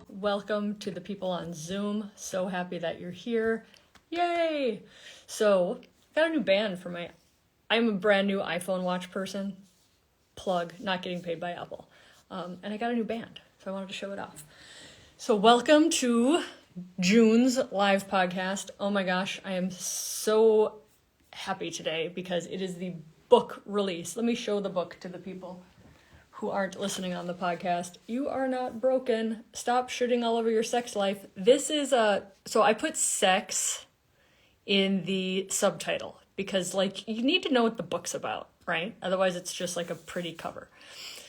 Welcome to the people on Zoom. So happy that you're here. Yay! So, got a new band for I'm a brand new iPhone watch person. Plug, not getting paid by Apple. And I got a new band, so I wanted to show it off. So welcome to June's live podcast. Oh my gosh, I am so happy today because it is the book release. Let me show the book to the people who aren't listening on the podcast. You are not broken. Stop shitting all over your sex life. This is so I put sex in the subtitle because you need to know what the book's about, right? Otherwise it's just like a pretty cover.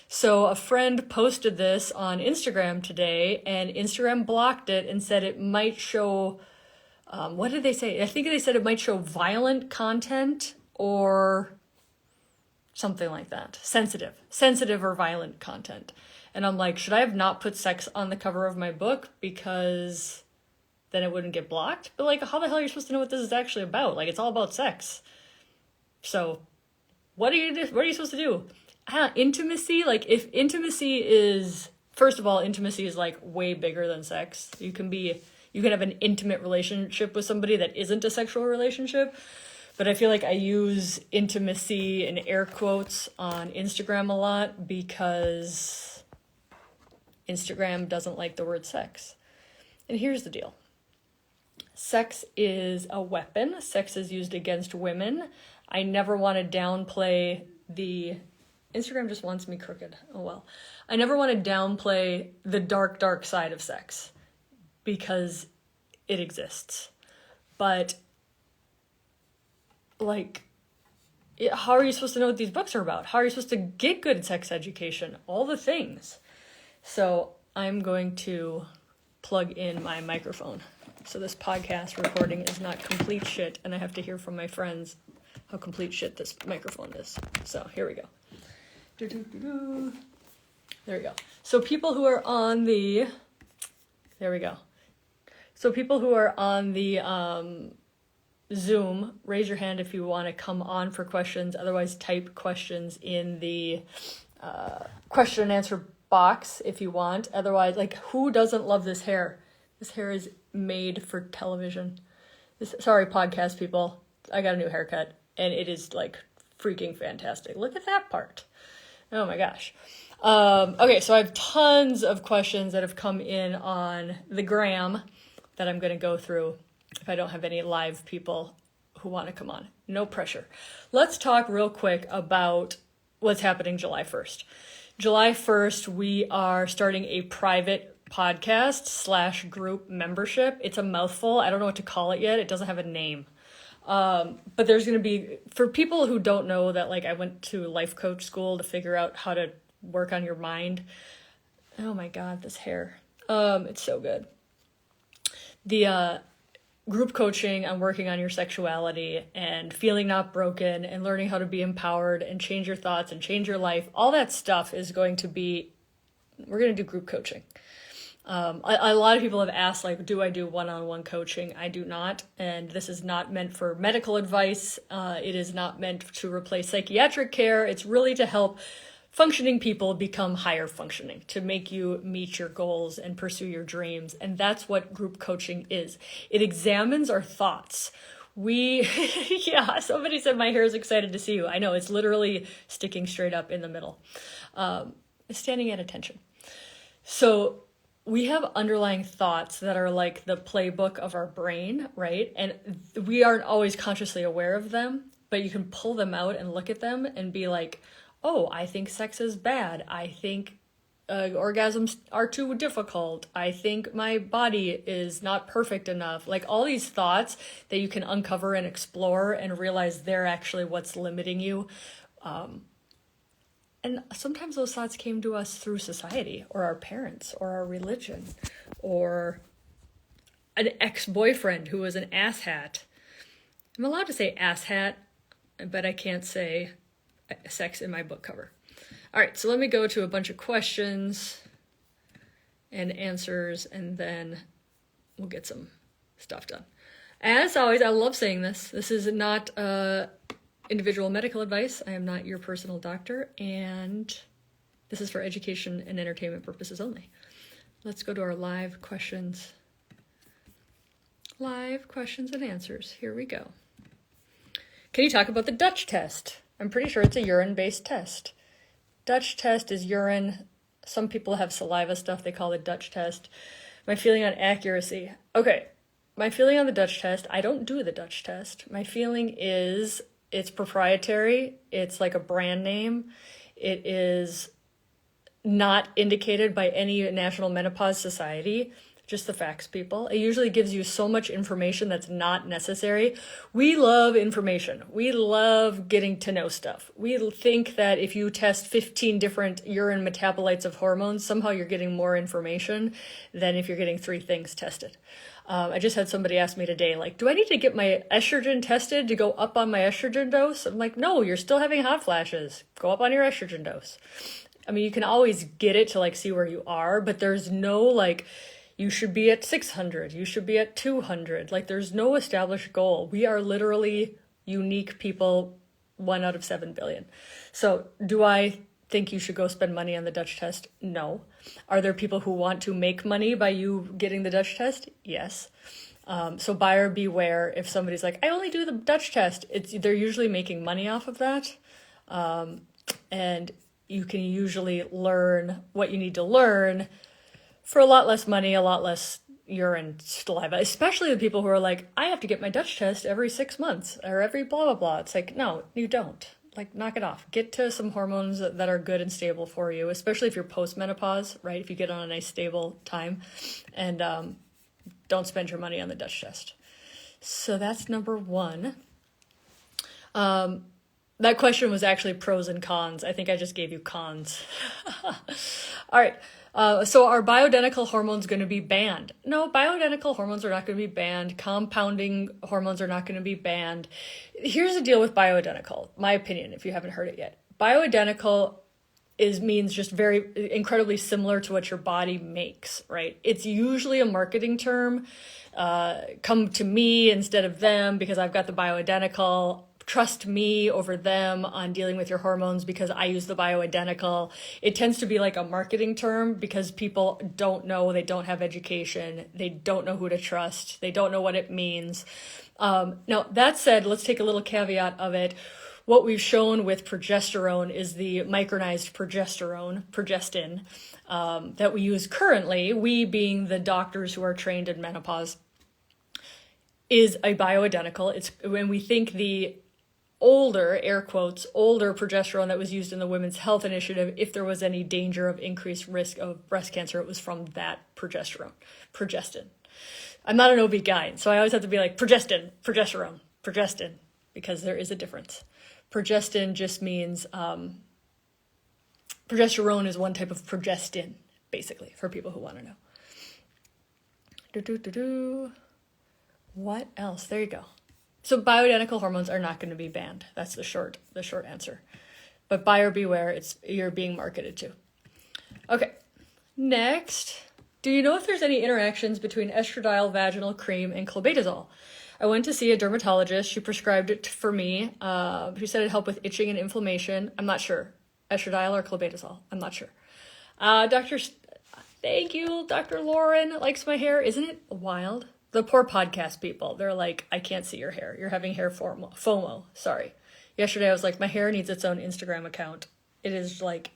So a friend posted this on Instagram today and Instagram blocked it and said it might show, what did they say? I think they said it might show violent content or something like that. Sensitive or violent content. And I'm like, should I have not put sex on the cover of my book because then it wouldn't get blocked? But how the hell are you supposed to know what this is actually about? It's all about sex. So what are you supposed to do? Intimacy, if intimacy is, first of all, intimacy is way bigger than sex. You can have an intimate relationship with somebody that isn't a sexual relationship. But I feel like I use intimacy in air quotes on Instagram a lot because Instagram doesn't like the word sex. And here's the deal. Sex is a weapon. Sex is used against women. I never want to downplay Instagram just wants me crooked. Oh well. I never want to downplay the dark, dark side of sex because it exists. But how are you supposed to know what these books are about? How are you supposed to get good sex education? All the things. So I'm going to plug in my microphone. So this podcast recording is not complete shit, and I have to hear from my friends how complete shit this microphone is. So here we go. There we go. So people who are on the... There we go. So people who are on the... Zoom, raise your hand if you want to come on for questions. Otherwise, type questions in the question and answer box if you want. Otherwise, who doesn't love this hair? This hair is made for television. Sorry, podcast people. I got a new haircut, and it is freaking fantastic. Look at that part. Oh my gosh. Okay, so I have tons of questions that have come in on the gram that I'm going to go through. If I don't have any live people who want to come on. No pressure. Let's talk real quick about what's happening July 1st. July 1st, we are starting a private podcast / group membership. It's a mouthful. I don't know what to call it yet. It doesn't have a name. But there's going to be, for people who don't know that, I went to life coach school to figure out how to work on your mind. Oh my God, this hair. It's so good. The, group coaching on working on your sexuality and feeling not broken and learning how to be empowered and change your thoughts and change your life. All that stuff is going to be, we're going to do group coaching. A lot of people have asked, do I do one-on-one coaching? I do not. And this is not meant for medical advice. It is not meant to replace psychiatric care. It's really to help functioning people become higher functioning, to make you meet your goals and pursue your dreams. And that's what group coaching is. It examines our thoughts. Yeah, somebody said my hair is excited to see you. I know, it's literally sticking straight up in the middle. It's standing at attention. So we have underlying thoughts that are like the playbook of our brain, right? And we aren't always consciously aware of them, but you can pull them out and look at them and be like, oh, I think sex is bad. I think orgasms are too difficult. I think my body is not perfect enough. All these thoughts that you can uncover and explore and realize they're actually what's limiting you. And sometimes those thoughts came to us through society or our parents or our religion or an ex-boyfriend who was an asshat. I'm allowed to say asshat, but I can't say sex in my book cover. All right, so let me go to a bunch of questions and answers, and then we'll get some stuff done. As always, I love saying this. This is not individual medical advice. I am not your personal doctor, and this is for education and entertainment purposes only. Let's go to our live questions. Live questions and answers. Here we go. Can you talk about the Dutch test? I'm pretty sure it's a urine-based test. Dutch test is urine. Some people have saliva stuff they call the Dutch test. My feeling on accuracy. Okay, my feeling on the Dutch test, I don't do the Dutch test. My feeling is it's proprietary. It's like a brand name. It is not indicated by any National Menopause Society. Just the facts, people. It usually gives you so much information that's not necessary. We love information. We love getting to know stuff. We think that if you test 15 different urine metabolites of hormones, somehow you're getting more information than if you're getting 3 things tested. I just had somebody ask me today, like, do I need to get my estrogen tested to go up on my estrogen dose? I'm like, no, you're still having hot flashes. Go up on your estrogen dose. I mean, you can always get it to like see where you are, but there's no like, you should be at 600, you should be at 200. Like, there's no established goal. We are literally unique people, 1 out of 7 billion. So do I think you should go spend money on the Dutch test? No. Are there people who want to make money by you getting the Dutch test? Yes. So buyer beware. If somebody's like, I only do the Dutch test, they're usually making money off of that. And you can usually learn what you need to learn for a lot less money, a lot less urine saliva, especially the people who are like, I have to get my Dutch test every 6 months or every blah, blah, blah. It's like, no, you don't. Like, knock it off. Get to some hormones that are good and stable for you, especially if you're post-menopause, right? If you get on a nice stable time, and don't spend your money on the Dutch test. So that's number 1. That question was actually pros and cons. I think I just gave you cons. All right. So are bioidentical hormones going to be banned? No, bioidentical hormones are not going to be banned. Compounding hormones are not going to be banned. Here's the deal with bioidentical, my opinion, if you haven't heard it yet. Bioidentical means just very incredibly similar to what your body makes, right? It's usually a marketing term. Come to me instead of them because I've got the bioidentical. Trust me over them on dealing with your hormones because I use the bioidentical. It tends to be like a marketing term because people don't know, they don't have education, they don't know who to trust, they don't know what it means. Now, that said, let's take a little caveat of it. What we've shown with progesterone is the micronized progestin, that we use currently, we being the doctors who are trained in menopause, is a bioidentical. It's when we think the older, air quotes, older progesterone that was used in the Women's Health Initiative, if there was any danger of increased risk of breast cancer, it was from that progestin. I'm not an OB-GYN, so I always have to be like progestin, because there is a difference. Progestin just means, progesterone is one type of progestin, basically, for people who want to know. What else? There you go. So bioidentical hormones are not going to be banned. That's the short answer. But buyer beware, you're being marketed to. Okay. Next, do you know if there's any interactions between estradiol vaginal cream and clobetasol? I went to see a dermatologist. She prescribed it for me. She said it helped with itching and inflammation. I'm not sure. Estradiol or clobetasol. I'm not sure. Thank you. Dr. Lauren likes my hair. Isn't it wild? The poor podcast people, they're like, I can't see your hair. You're having hair FOMO. Sorry. Yesterday I was like, my hair needs its own Instagram account. It is like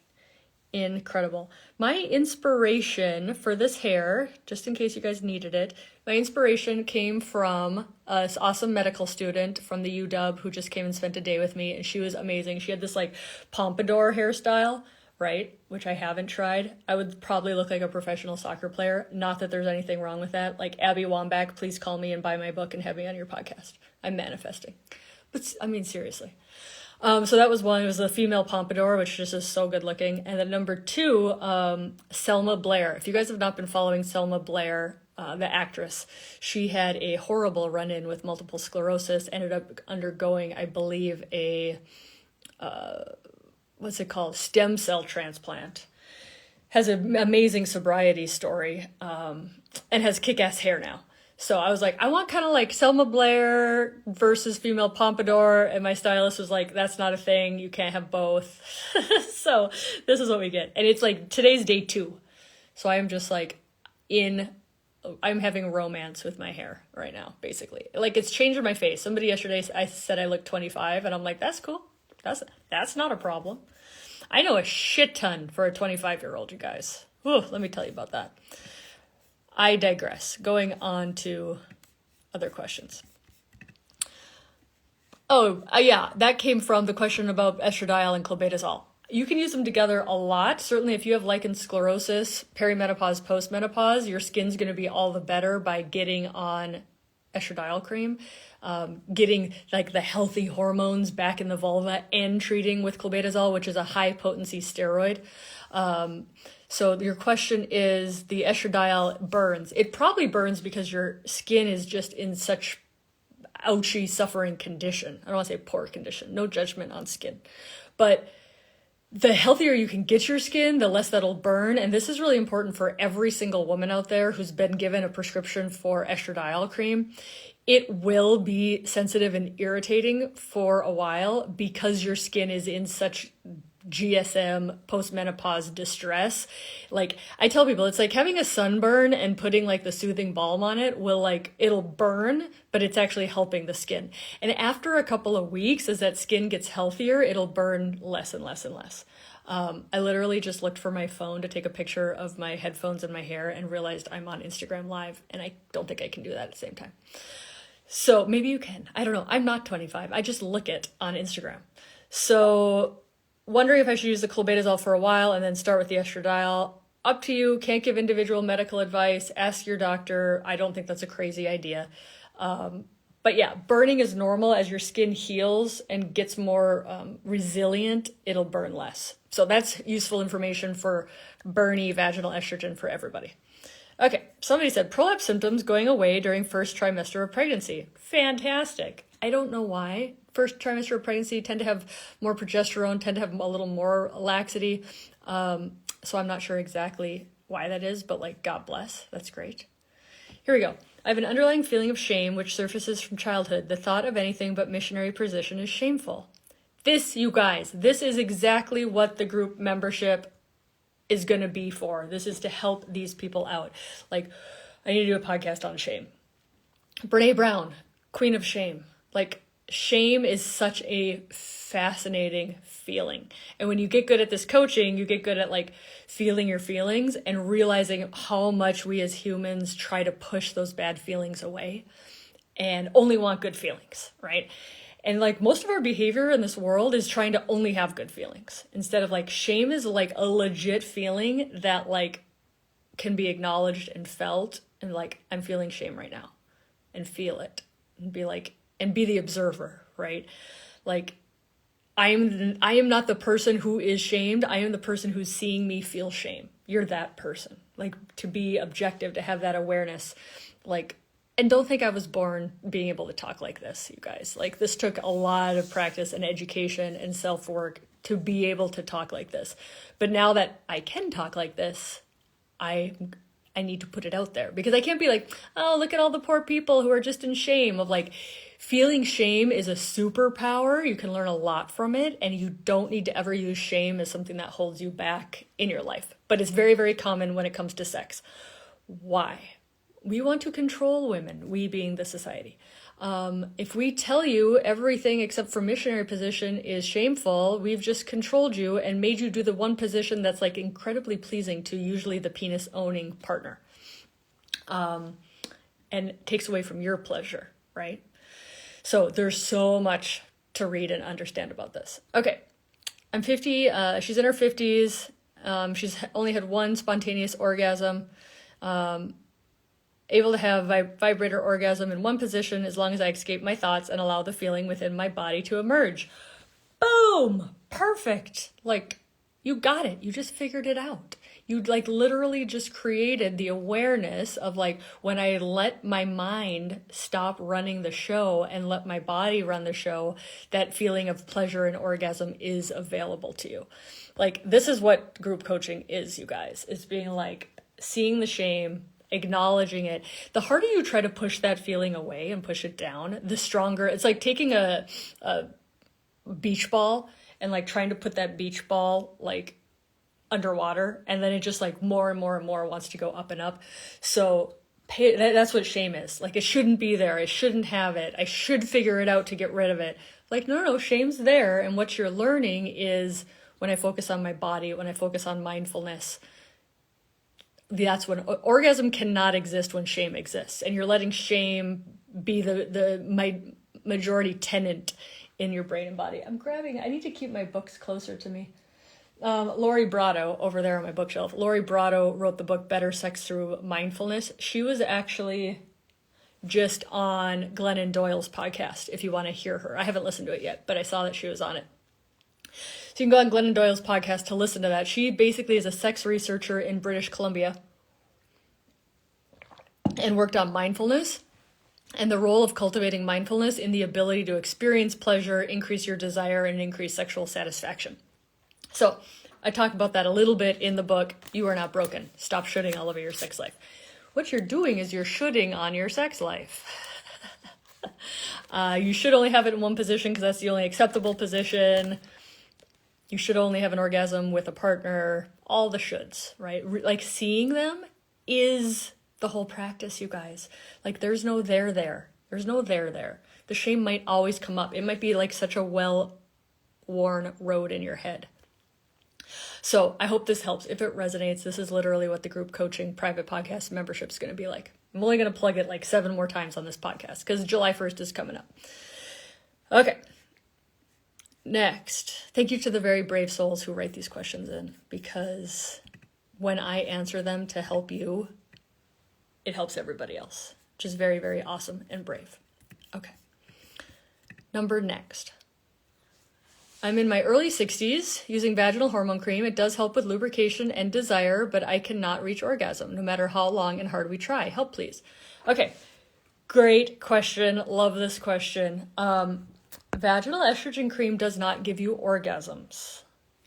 incredible. My inspiration for this hair, just in case you guys needed it, my inspiration came from this awesome medical student from the UW who just came and spent a day with me, and she was amazing. She had this like pompadour hairstyle, right? Which I haven't tried. I would probably look like a professional soccer player. Not that there's anything wrong with that. Like, Abby Wambach, please call me and buy my book and have me on your podcast. I'm manifesting. But I mean, seriously. So that was one. It was the female pompadour, which just is so good looking. And then number 2, Selma Blair. If you guys have not been following Selma Blair, the actress, she had a horrible run-in with multiple sclerosis, ended up undergoing, I believe, a what's it called? Stem cell transplant. Has an amazing sobriety story, and has kick-ass hair now. So I was like, I want kind of like Selma Blair versus female pompadour, and my stylist was like, that's not a thing, you can't have both. So this is what we get. And it's like, today's day 2. So I am just like, I'm having romance with my hair right now, basically. Like, it's changing my face. Somebody yesterday, I said I look 25, and I'm like, that's cool. That's not a problem. I know a shit ton for a 25-year-old, you guys. Whew, let me tell you about that. I digress. Going on to other questions. Oh, yeah, that came from the question about estradiol and clobetasol. You can use them together a lot. Certainly if you have lichen sclerosis, perimenopause, postmenopause, your skin's going to be all the better by getting on estradiol cream, getting like the healthy hormones back in the vulva, and treating with clobetasol, which is a high potency steroid. So your question is, the estradiol burns. It probably burns because your skin is just in such ouchy, suffering condition. I don't want to say poor condition. No judgment on skin. But the healthier you can get your skin, the less that'll burn. And this is really important for every single woman out there who's been given a prescription for estradiol cream. It will be sensitive and irritating for a while because your skin is in such GSM postmenopause distress. Like, I tell people, it's like having a sunburn and putting like the soothing balm on it it'll burn, but it's actually helping the skin. And after a couple of weeks, as that skin gets healthier, it'll burn less and less and less. I literally just looked for my phone to take a picture of my headphones and my hair and realized I'm on Instagram Live, and I don't think I can do that at the same time. So maybe you can. I don't know. I'm not 25. I just look it on Instagram. So wondering if I should use the clobetasol for a while and then start with the estradiol. Up to you. Can't give individual medical advice. Ask your doctor. I don't think that's a crazy idea. But yeah, burning is normal. As your skin heals and gets more resilient, it'll burn less. So that's useful information for burny vaginal estrogen for everybody. Okay, somebody said prolapse symptoms going away during first trimester of pregnancy. Fantastic. I don't know why. First trimester of pregnancy tend to have more progesterone, tend to have a little more laxity. So I'm not sure exactly why that is, but like, God bless. That's great. Here we go. I have an underlying feeling of shame which surfaces from childhood. The thought of anything but missionary position is shameful. This, you guys, this is exactly what the group membership is going to be for. This is to help these people out. Like, I need to do a podcast on shame. Brene Brown, Queen of Shame. Like, shame is such a fascinating feeling. And when you get good at this coaching, you get good at like feeling your feelings and realizing how much we as humans try to push those bad feelings away and only want good feelings, right? And like, most of our behavior in this world is trying to only have good feelings instead of like, shame is like a legit feeling that like can be acknowledged and felt, and like, I'm feeling shame right now, and feel it and be like, and be the observer, right? Like, I am not the person who is shamed. I am the person who's seeing me feel shame. You're that person. Like, to be objective, to have that awareness, like. And don't think I was born being able to talk like this, you guys. Like, this took a lot of practice and education and self-work to be able to talk like this. But now that I can talk like this, I need to put it out there, because I can't be like, oh, look at all the poor people who are just in shame. Of like, feeling shame is a superpower. You can learn a lot from it, and you don't need to ever use shame as something that holds you back in your life. But it's very, very common when it comes to sex. Why? We want to control women, we being the society. If we tell you everything except for missionary position is shameful, we've just controlled you and made you do the one position that's like incredibly pleasing to usually the penis owning partner. And takes away from your pleasure, right? So there's so much to read and understand about this. Okay, I'm 50, she's in her 50s. She's only had one spontaneous orgasm. Able to have vibrator orgasm in one position as long as I escape my thoughts and allow the feeling within my body to emerge. Boom! Perfect! Like, you got it. You just figured it out. You like literally just created the awareness of like, when I let my mind stop running the show and let my body run the show, that feeling of pleasure and orgasm is available to you. Like, this is what group coaching is, you guys. It's being like, seeing the shame, acknowledging it. The harder you try to push that feeling away and push it down, the stronger. It's like taking a beach ball and like trying to put that beach ball like underwater, and then it just like more and more and more wants to go up and up. So that's what shame is. Like, it shouldn't be there. I shouldn't have it. I should figure it out to get rid of it. Like, no, shame's there. And what you're learning is when I focus on my body, when I focus on mindfulness, that's when orgasm cannot exist when shame exists. And you're letting shame be my majority tenant in your brain and body. I need to keep my books closer to me. Lori Brotto, over there on my bookshelf. Lori Brotto wrote the book Better Sex Through Mindfulness. She was actually just on Glennon Doyle's podcast, if you want to hear her. I haven't listened to it yet, but I saw that she was on it. So you can go on Glennon Doyle's podcast to listen to that. She basically is a sex researcher in British Columbia and worked on mindfulness and the role of cultivating mindfulness in the ability to experience pleasure, increase your desire, and increase sexual satisfaction. So I talk about that a little bit in the book, You Are Not Broken. Stop shoulding all over your sex life. What you're doing is you're shoulding on your sex life. You should only have it in one position because that's the only acceptable position. You should only have an orgasm with a partner. All the shoulds, right? Like, seeing them is the whole practice, you guys. Like, there's no there there. There's no there there. The shame might always come up. It might be like such a well-worn road in your head. So I hope this helps. If it resonates, this is literally what the group coaching private podcast membership is going to be like. I'm only going to plug it like 7 more times on this podcast because July 1st is coming up. Okay. Next, thank you to the very brave souls who write these questions in, because when I answer them to help you, it helps everybody else, which is very, very awesome and brave. Okay. Next. I'm in my early 60s using vaginal hormone cream. It does help with lubrication and desire, but I cannot reach orgasm no matter how long and hard we try. Help, please. Okay. Great question. Love this question. Vaginal estrogen cream does not give you orgasms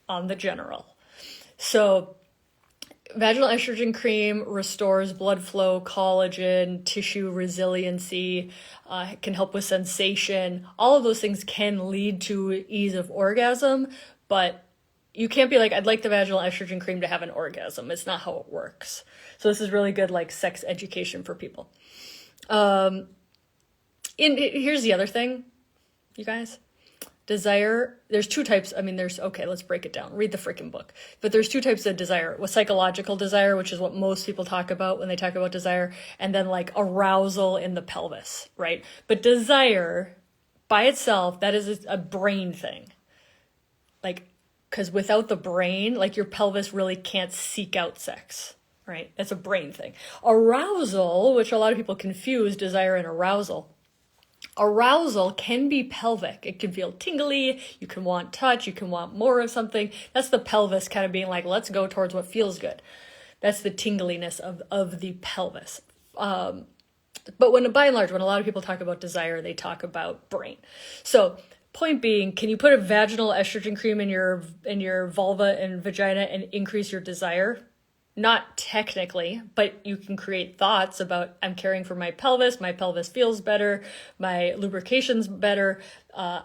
on the general. So vaginal estrogen cream restores blood flow, collagen, tissue resiliency, can help with sensation. All of those things can lead to ease of orgasm, but you can't be like, I'd like the vaginal estrogen cream to have an orgasm. It's not how it works. So this is really good, like, sex education for people. Here's the other thing, you guys. Desire, there's 2 types. I mean, okay, let's break it down. Read the freaking book. But there's 2 types of desire. With psychological desire, which is what most people talk about when they talk about desire, and then like arousal in the pelvis, right? But desire by itself, that is a brain thing. Like, because without the brain, like, your pelvis really can't seek out sex, right? That's a brain thing. Arousal, which a lot of people confuse desire and arousal. Arousal can be pelvic. It can feel tingly. You can want touch. You can want more of something. That's the pelvis kind of being like, let's go towards what feels good. That's the tingliness of the pelvis. But by and large, when a lot of people talk about desire, they talk about brain. So point being, can you put a vaginal estrogen cream in your vulva and vagina and increase your desire? Not technically, but you can create thoughts about, I'm caring for my pelvis feels better, my lubrication's better,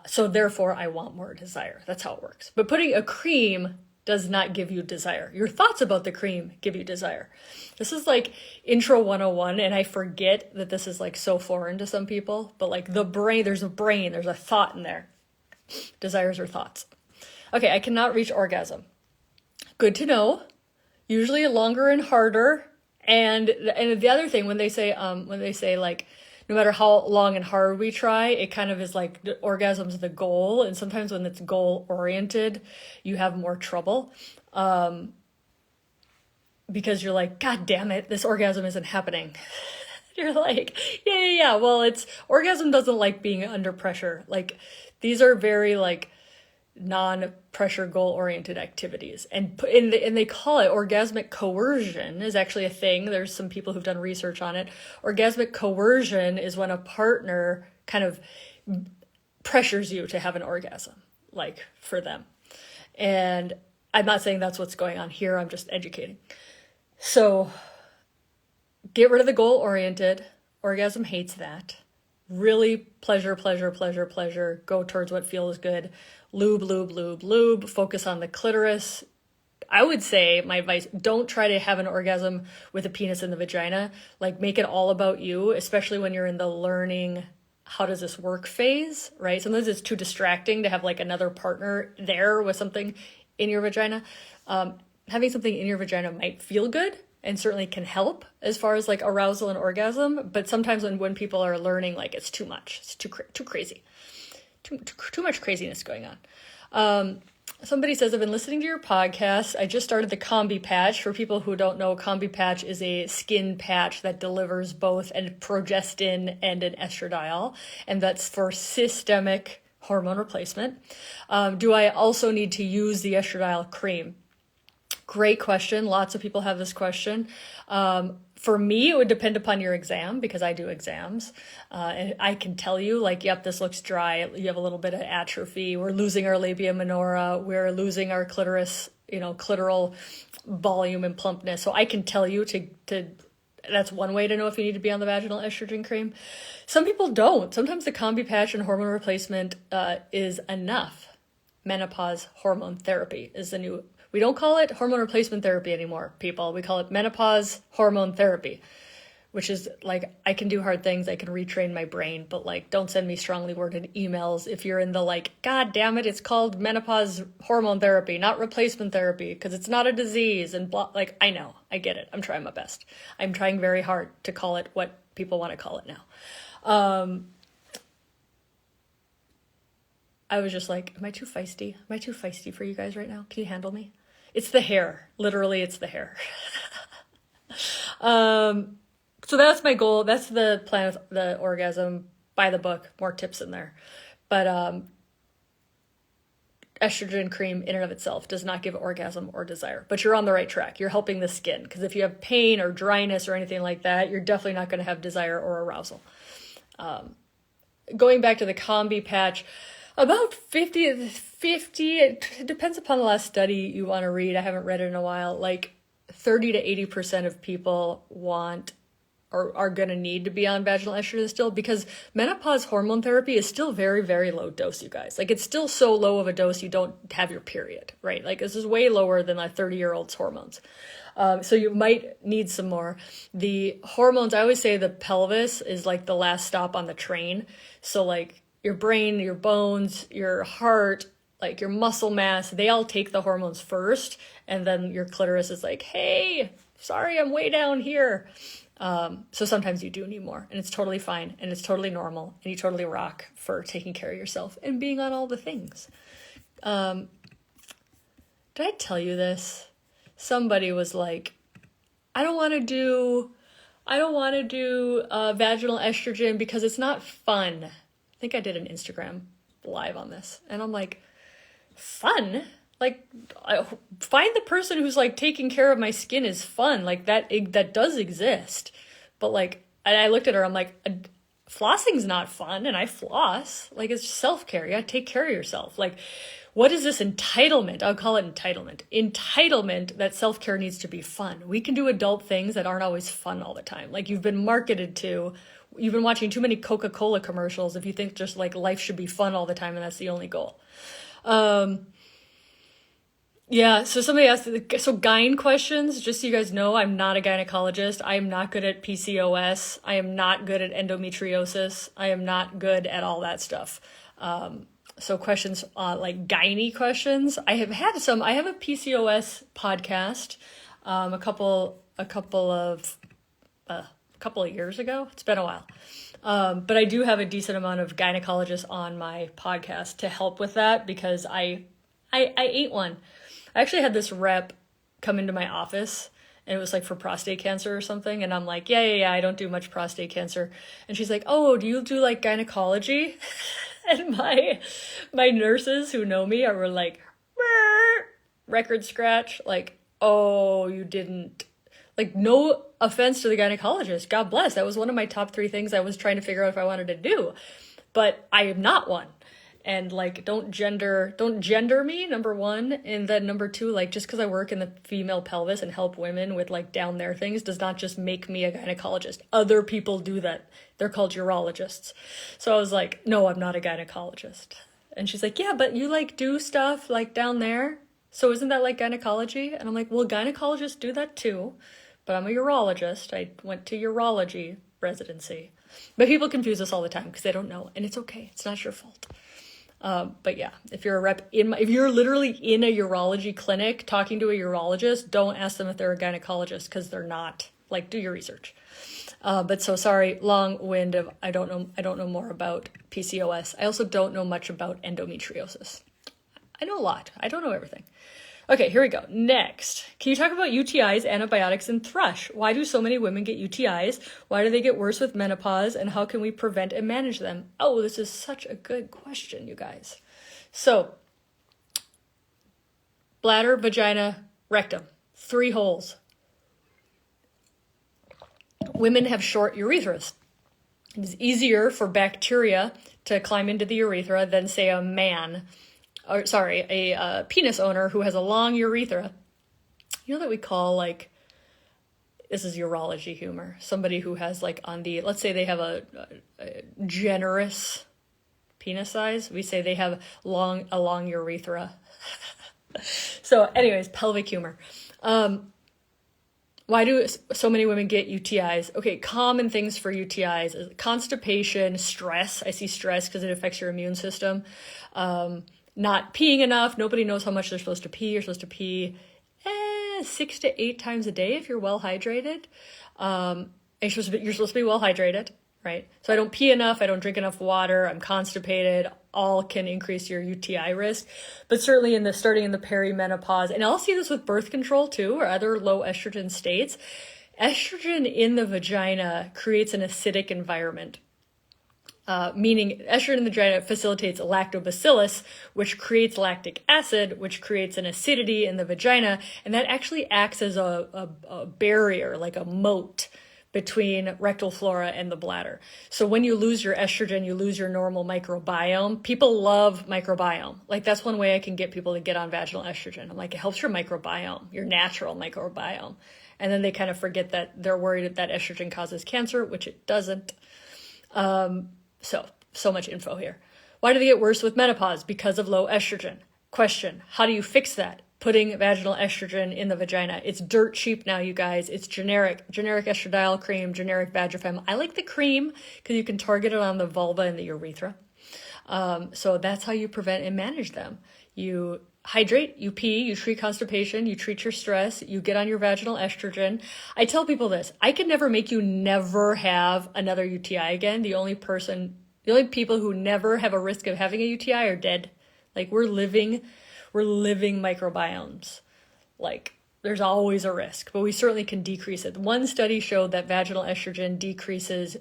so therefore I want more desire. That's how it works. But putting a cream does not give you desire. Your thoughts about the cream give you desire. This is like intro 101, and I forget that this is like so foreign to some people, but like the brain, there's a thought in there. Desires are thoughts. Okay, I cannot reach orgasm. Good to know. Usually longer and harder. And the other thing, when they say like, no matter how long and hard we try, it kind of is like orgasm's the goal. And sometimes when it's goal oriented, you have more trouble. Because you're like, God damn it, this orgasm isn't happening. You're like, yeah. Well, orgasm doesn't like being under pressure. Like, these are very like non-pressure goal-oriented activities, and they call it orgasmic coercion is actually a thing. There's some people who've done research on it. Orgasmic coercion is when a partner kind of pressures you to have an orgasm, like, for them. And I'm not saying that's what's going on here. I'm just educating. So get rid of the goal-oriented. Orgasm hates that. Really pleasure. Go towards what feels good. Lube. Focus on the clitoris. I would say my advice, don't try to have an orgasm with a penis in the vagina. Like, make it all about you, especially when you're in the learning how does this work phase, right? Sometimes it's too distracting to have like another partner there with something in your vagina. Having something in your vagina might feel good and certainly can help as far as like arousal and orgasm. But sometimes when people are learning, like, it's too much, it's too crazy, too much craziness going on. Somebody says, I've been listening to your podcast. I just started the Combi patch. For people who don't know, Combi patch is a skin patch that delivers both a progestin and an estradiol, and that's for systemic hormone replacement. Do I also need to use the estradiol cream? Great question. Lots of people have this question. For me, it would depend upon your exam, because I do exams. And I can tell you, like, yep, this looks dry. You have a little bit of atrophy. We're losing our labia minora. We're losing our clitoris, clitoral volume and plumpness. So I can tell you to that's one way to know if you need to be on the vaginal estrogen cream. Some people don't. Sometimes the Combi patch and hormone replacement is enough. Menopause hormone therapy is the new. We don't call it hormone replacement therapy anymore, people. We call it menopause hormone therapy, which is like, I can do hard things. I can retrain my brain, but like, don't send me strongly worded emails if you're in the like, God damn it, it's called menopause hormone therapy, not replacement therapy, because it's not a disease and blah. Like, I know, I get it. I'm trying my best. I'm trying very hard to call it what people want to call it now. I was just like, am I too feisty? Am I too feisty for you guys right now? Can you handle me? It's the hair. Literally, it's the hair. So that's my goal. That's the plan with the orgasm. Buy the book. More tips in there. But estrogen cream in and of itself does not give orgasm or desire. But you're on the right track. You're helping the skin. Because if you have pain or dryness or anything like that, you're definitely not going to have desire or arousal. Going back to the Combi patch, about 50, it depends upon the last study you want to read. I haven't read it in a while. Like 30 to 80% of people want or are going to need to be on vaginal estrogen still, because menopause hormone therapy is still very, very low dose, you guys. Like, it's still so low of a dose you don't have your period, right? Like, this is way lower than a 30-year-old's hormones. So you might need some more. The hormones, I always say the pelvis is like the last stop on the train. So like, your brain, your bones, your heart, like your muscle mass, they all take the hormones first. And then your clitoris is like, hey, sorry, I'm way down here. So sometimes you do need more, and it's totally fine, and it's totally normal, and you totally rock for taking care of yourself and being on all the things. Did I tell you this? Somebody was like, I don't want to do vaginal estrogen because it's not fun. I think I did an Instagram live on this, and I'm like, fun? Like, find the person who's like taking care of my skin is fun. Like that does exist. But like, and I looked at her, I'm like, flossing's not fun, and I floss. Like, it's self-care. You gotta take care of yourself. Like, what is this entitlement? I'll call it entitlement. Entitlement that self-care needs to be fun. We can do adult things that aren't always fun all the time. Like, you've been marketed to. You've been watching too many Coca-Cola commercials if you think just like life should be fun all the time and that's the only goal. Yeah, so somebody asked, so gyne questions, just so you guys know, I'm not a gynecologist. I am not good at PCOS. I am not good at endometriosis. I am not good at all that stuff. So questions, like gyne questions. I have a PCOS podcast, a couple of years ago. It's been a while. But I do have a decent amount of gynecologists on my podcast to help with that, because I ate one. I actually had this rep come into my office, and it was like for prostate cancer or something. And I'm like, yeah, I don't do much prostate cancer. And she's like, oh, do you do like gynecology? And my nurses who know me were like, record scratch, like, oh, you didn't. Like, no offense to the gynecologist. God bless. That was one of my top 3 things I was trying to figure out if I wanted to do. But I am not one. And like, don't gender me, number 1. And then number 2, like, just because I work in the female pelvis and help women with like down there things does not just make me a gynecologist. Other people do that. They're called urologists. So I was like, no, I'm not a gynecologist. And she's like, yeah, but you like do stuff like down there. So isn't that like gynecology? And I'm like, well, gynecologists do that too, but I'm a urologist. I went to urology residency. But people confuse us all the time because they don't know, and it's okay. It's not your fault. But yeah, if you're a rep if you're literally in a urology clinic talking to a urologist, don't ask them if they're a gynecologist because they're not. Like, do your research. But so sorry, long wind of I don't know more about PCOS. I also don't know much about endometriosis. I know a lot. I don't know everything. Okay, here we go. Next, can you talk about UTIs, antibiotics, and thrush? Why do so many women get UTIs? Why do they get worse with menopause? And how can we prevent and manage them? Oh, this is such a good question, you guys. So, bladder, vagina, rectum, 3 holes. Women have short urethras. It's easier for bacteria to climb into the urethra than, say, a penis owner who has a long urethra. You know that we call, like, this is urology humor, somebody who has, like, on the, let's say they have a generous penis size. We say they have a long urethra. So anyways, pelvic humor. Why do so many women get UTIs? Okay, common things for UTIs is constipation, stress. I see stress because it affects your immune system. Not peeing enough. Nobody knows how much they're supposed to pee. You're supposed to pee 6 to 8 times a day if you're well hydrated. And you're supposed to be well hydrated, right? So I don't pee enough. I don't drink enough water. I'm constipated. All can increase your UTI risk. But certainly starting in the perimenopause, and I'll see this with birth control too, or other low estrogen states. Estrogen in the vagina creates an acidic environment. Meaning estrogen in the vagina facilitates lactobacillus, which creates lactic acid, which creates an acidity in the vagina, and that actually acts as a barrier, like a moat between rectal flora and the bladder. So when you lose your estrogen, you lose your normal microbiome. People love microbiome. Like, that's one way I can get people to get on vaginal estrogen. I'm like, it helps your microbiome, your natural microbiome. And then they kind of forget that they're worried that estrogen causes cancer, which it doesn't. So much info here. Why do they get worse with menopause? Because of low estrogen. Question, how do you fix that? Putting vaginal estrogen in the vagina. It's dirt cheap now, you guys. It's generic estradiol cream, generic Vagifem. I like the cream because you can target it on the vulva and the urethra. So that's how you prevent and manage them. You hydrate, you pee, you treat constipation, you treat your stress, you get on your vaginal estrogen. I tell people this, I can never make you never have another UTI again. The only people who never have a risk of having a UTI are dead. Like, we're living microbiomes. Like, there's always a risk, but we certainly can decrease it. One study showed that vaginal estrogen decreases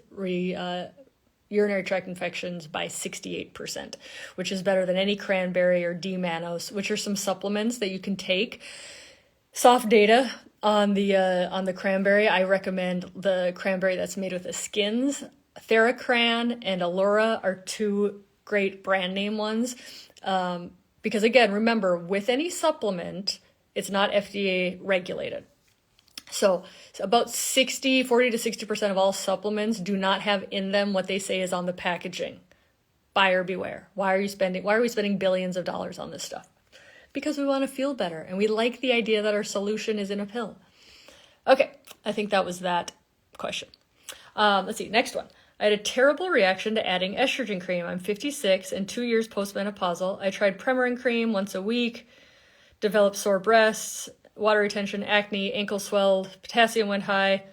urinary tract infections by 68%, which is better than any cranberry or D-mannose, which are some supplements that you can take. Soft data on the cranberry. I recommend the cranberry that's made with the skins. Theracran and Allura are 2 great brand name ones. Because again, remember, with any supplement, it's not FDA regulated. So about 40 to 60% of all supplements do not have in them what they say is on the packaging. Buyer beware. Why are we spending billions of dollars on this stuff? Because we want to feel better and we like the idea that our solution is in a pill. Okay, I think that was that question. Let's see, next one. I had a terrible reaction to adding estrogen cream. I'm 56 and 2 years postmenopausal. I tried Premarin cream once a week, developed sore breasts, water retention, acne, ankle swelled, potassium went high.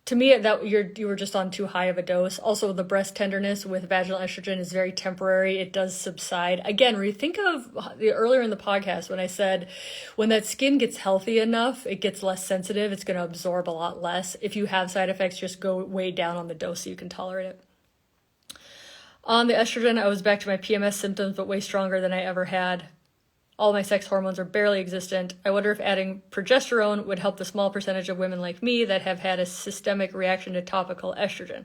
To me, that you were just on too high of a dose. Also, the breast tenderness with vaginal estrogen is very temporary. It does subside. Again, think of earlier in the podcast when I said when that skin gets healthy enough, it gets less sensitive. It's going to absorb a lot less. If you have side effects, just go way down on the dose so you can tolerate it. On the estrogen, I was back to my PMS symptoms, but way stronger than I ever had. All my sex hormones are barely existent. I wonder if adding progesterone would help the small percentage of women like me that have had a systemic reaction to topical estrogen.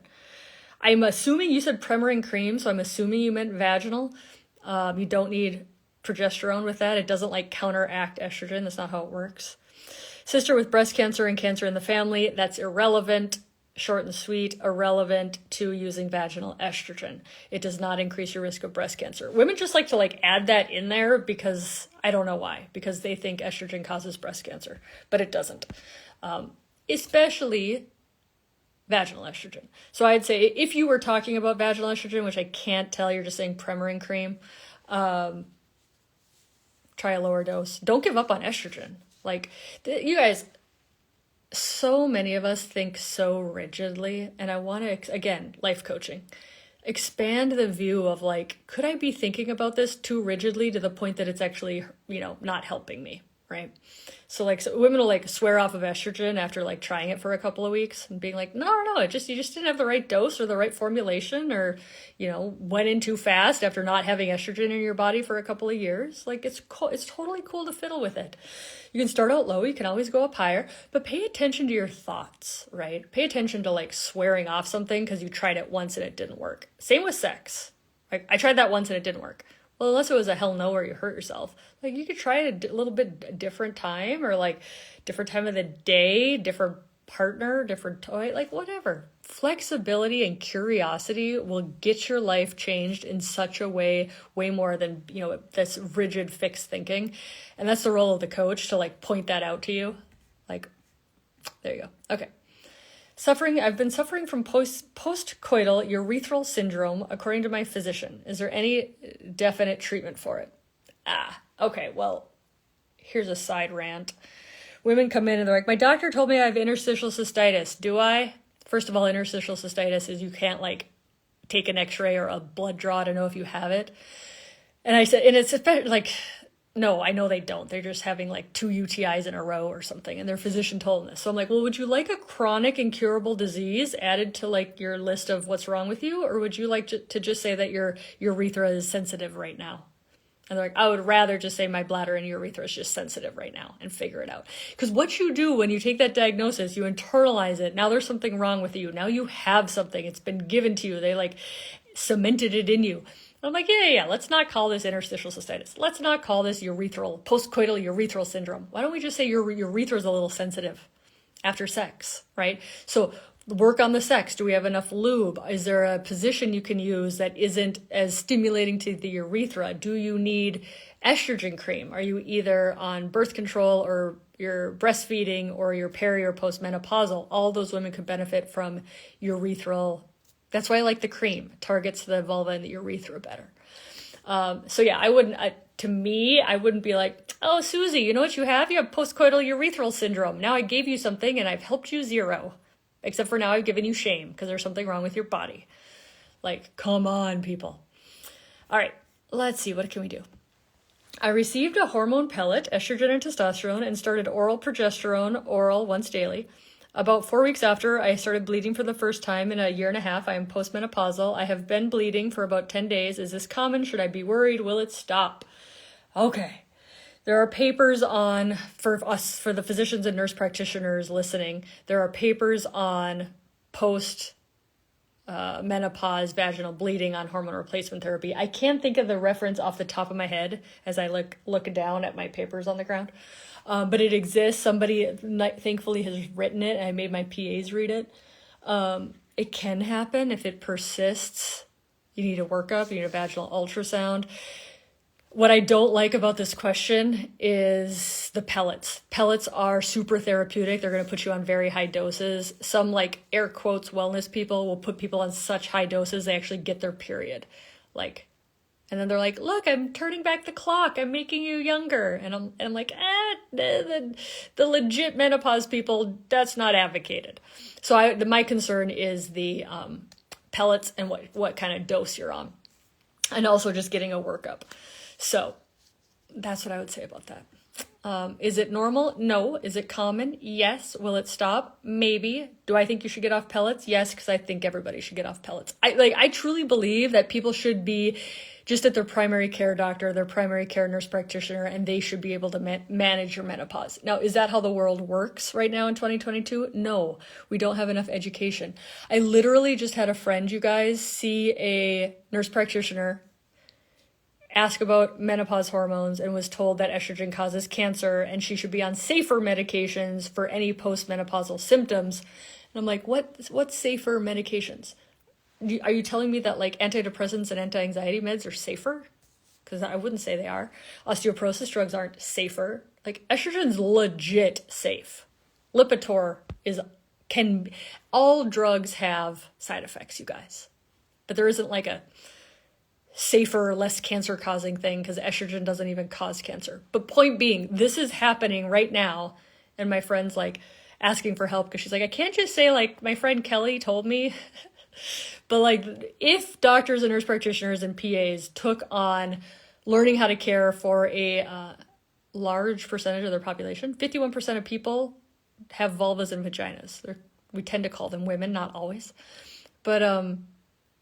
I'm assuming you said Premarin cream, so I'm assuming you meant vaginal. You don't need progesterone with that. It doesn't counteract estrogen. That's not how it works. Sister with breast cancer and cancer in the family, that's irrelevant. short and sweet, irrelevant to using vaginal estrogen. It does not increase your risk of breast cancer. Women just like to like add that in there because I don't know why, because they think estrogen causes breast cancer, but it doesn't. Especially vaginal estrogen. So I'd say if you were talking about vaginal estrogen, which I can't tell, you're just saying Premarin cream, try a lower dose. Don't give up on estrogen. Like, you guys, so many of us think so rigidly, and I want to, again, life coaching, expand the view of like, could I be thinking about this too rigidly to the point that it's actually, not helping me, right? So like, so women will like swear off of estrogen after like trying it for a couple of weeks and being like, no, you just didn't have the right dose or the right formulation, or, went in too fast after not having estrogen in your body for a couple of years. Like, it's cool. It's totally cool to fiddle with it. You can start out low. You can always go up higher, but pay attention to your thoughts, right? Pay attention to like swearing off something because you tried it once and it didn't work. Same with sex. Like, I tried that once and it didn't work. Well, unless it was a hell no or you hurt yourself. Like, you could try it a little bit different time, or like different time of the day, different partner, different toy, like whatever. Flexibility and curiosity will get your life changed in such a way more than, this rigid fixed thinking. And that's the role of the coach, to like point that out to you. Like, there you go. Okay. I've been suffering from post-coital urethral syndrome, according to my physician. Is there any definite treatment for it? Okay, well, here's a side rant. Women come in and they're like, my doctor told me I have interstitial cystitis. Do I? First of all, interstitial cystitis is you can't like take an x-ray or a blood draw to know if you have it. And I said, and it's like, no, I know they don't. They're just having like 2 UTIs in a row or something. And their physician told them this. So I'm like, well, would you like a chronic incurable disease added to like your list of what's wrong with you? Or would you like to just say that your urethra is sensitive right now? And they're like, I would rather just say my bladder and urethra is just sensitive right now and figure it out. Because what you do when you take that diagnosis, you internalize it. Now there's something wrong with you. Now you have something. It's been given to you. They like cemented it in you. I'm like, yeah, let's not call this interstitial cystitis. Let's not call this post-coital urethral syndrome. Why don't we just say your urethra is a little sensitive after sex, right? So work on the sex. Do we have enough lube? Is there a position you can use that isn't as stimulating to the urethra? Do you need estrogen cream? Are you either on birth control or you're breastfeeding or you're peri or postmenopausal? All those women could benefit from urethral. That's why I like the cream. It targets the vulva and the urethra better. So yeah, I wouldn't be like, oh, Susie, you know what you have? You have postcoital urethral syndrome. Now I gave you something and I've helped you zero. Except for now I've given you shame because there's something wrong with your body. Like, come on, people. All right, let's see. What can we do? I received a hormone pellet, estrogen and testosterone, and started oral progesterone, once daily. About 4 weeks after I started bleeding for the first time in a year and a half, I am postmenopausal. I have been bleeding for about 10 days. Is this common? Should I be worried? Will it stop? Okay. There are papers on, for the physicians and nurse practitioners listening, there are papers on menopause vaginal bleeding on hormone replacement therapy. I can't think of the reference off the top of my head as I look down at my papers on the ground. But it exists. Somebody thankfully has written it. I made my PAs read it. It can happen if it persists. You need a workup. You need a vaginal ultrasound. What I don't like about this question is the pellets. Pellets are super therapeutic. They're going to put you on very high doses. Some like air quotes wellness people will put people on such high doses they actually get their period. And then they're like, look, I'm turning back the clock. I'm making you younger. And I'm like, the legit menopause people, that's not advocated. So my concern is the pellets and what kind of dose you're on. And also just getting a workup. So that's what I would say about that. Is it normal? No. Is it common? Yes. Will it stop? Maybe. Do I think you should get off pellets? Yes, because I think everybody should get off pellets. I truly believe that people should be just at their primary care doctor, their primary care nurse practitioner, and they should be able to manage your menopause. Now, is that how the world works right now in 2022? No, we don't have enough education. I literally just had a friend, you guys, see a nurse practitioner ask about menopause hormones and was told that estrogen causes cancer and she should be on safer medications for any postmenopausal symptoms. I'm like, what's safer medications? Are you telling me that like antidepressants and anti-anxiety meds are safer? Because I wouldn't say they are. Osteoporosis drugs aren't safer. Like estrogen's legit safe. Lipitor all drugs have side effects, you guys. But there isn't like a safer, less cancer causing thing because estrogen doesn't even cause cancer. But point being, this is happening right now. And my friend's like asking for help because she's like, I can't just say like my friend Kelly told me. But like if doctors and nurse practitioners and PAs took on learning how to care for a large percentage of their population, 51% of people have vulvas and vaginas. We tend to call them women, not always. But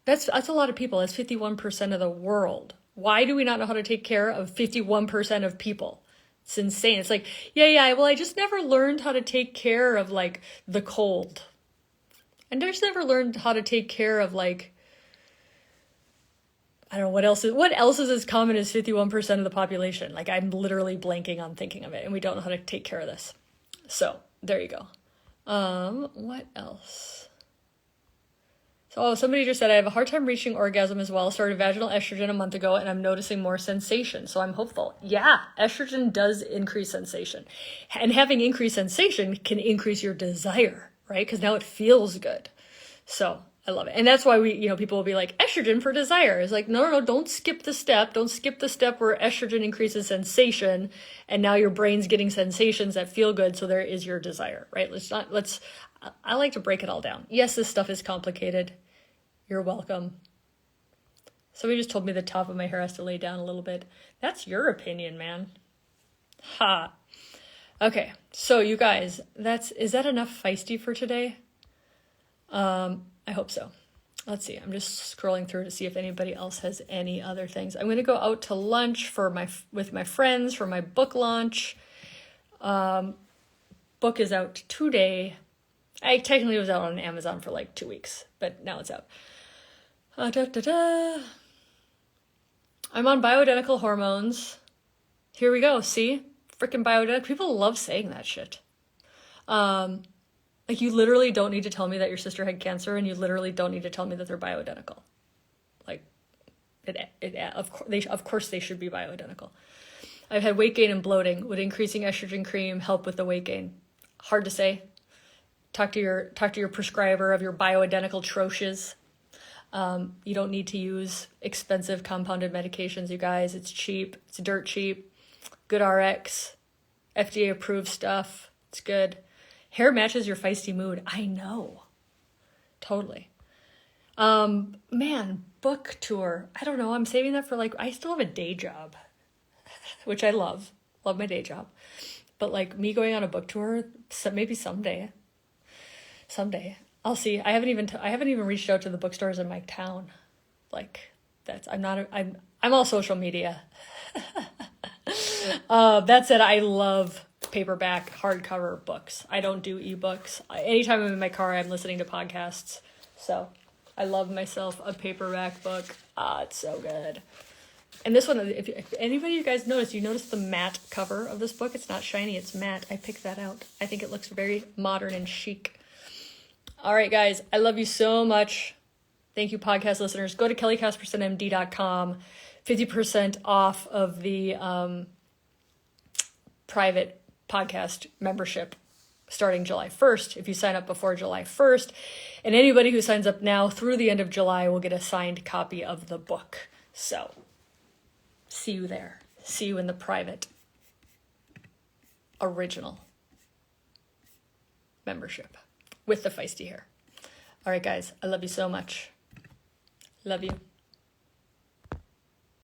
that's a lot of people. That's 51% of the world. Why do we not know how to take care of 51% of people? It's insane. It's like, yeah, well, I just never learned how to take care of like the cold. And I just never learned how to take care of like, I don't know, what else is as common as 51% of the population? Like I'm literally blanking on thinking of it and we don't know how to take care of this. So there you go. What else? So somebody just said, I have a hard time reaching orgasm as well. Started vaginal estrogen a month ago and I'm noticing more sensation. So I'm hopeful. Yeah, estrogen does increase sensation. And having increased sensation can increase your desire, right? Because now it feels good. So I love it. And that's why people will be like, estrogen for desire. It's like, no, don't skip the step. Don't skip the step where estrogen increases sensation. And now your brain's getting sensations that feel good. So there is your desire, right? I like to break it all down. Yes, this stuff is complicated. You're welcome. Somebody just told me the top of my hair has to lay down a little bit. That's your opinion, man. Ha. Okay. So you guys, is that enough feisty for today? I hope so. Let's see. I'm just scrolling through to see if anybody else has any other things. I'm going to go out to lunch with my friends for my book launch. Book is out today. I technically was out on Amazon for like 2 weeks, but now it's out. I'm on bioidentical hormones. Here we go. See? Freaking bioidentical. People love saying that shit. Like you literally don't need to tell me that your sister had cancer and you literally don't need to tell me that they're bioidentical. Like of course they should be bioidentical. I've had weight gain and bloating. Would increasing estrogen cream help with the weight gain? Hard to say. Talk to your prescriber of your bioidentical troches. You don't need to use expensive compounded medications, you guys. It's cheap. It's dirt cheap. Good RX. FDA approved stuff. It's good. Hair matches your feisty mood. I know. Totally. Man, book tour. I don't know. I'm saving that for I still have a day job, which I love. Love my day job. But me going on a book tour, maybe someday. I'll see. I haven't even reached out to the bookstores in my town. I'm all social media. That said, I love paperback hardcover books. I don't do ebooks. Anytime I'm in my car, I'm listening to podcasts. So I love myself a paperback book. It's so good. And this one, if anybody of you guys notice, you notice the matte cover of this book. It's not shiny, it's matte. I picked that out. I think it looks very modern and chic. All right, guys, I love you so much. Thank you, podcast listeners. Go to kellycaspersonmd.com. 50% off of the private podcast membership starting July 1st if you sign up before July 1st. And anybody who signs up now through the end of July will get a signed copy of the book. So see you there. See you in the private original membership with the feisty hair. All right, guys, I love you so much. Love you.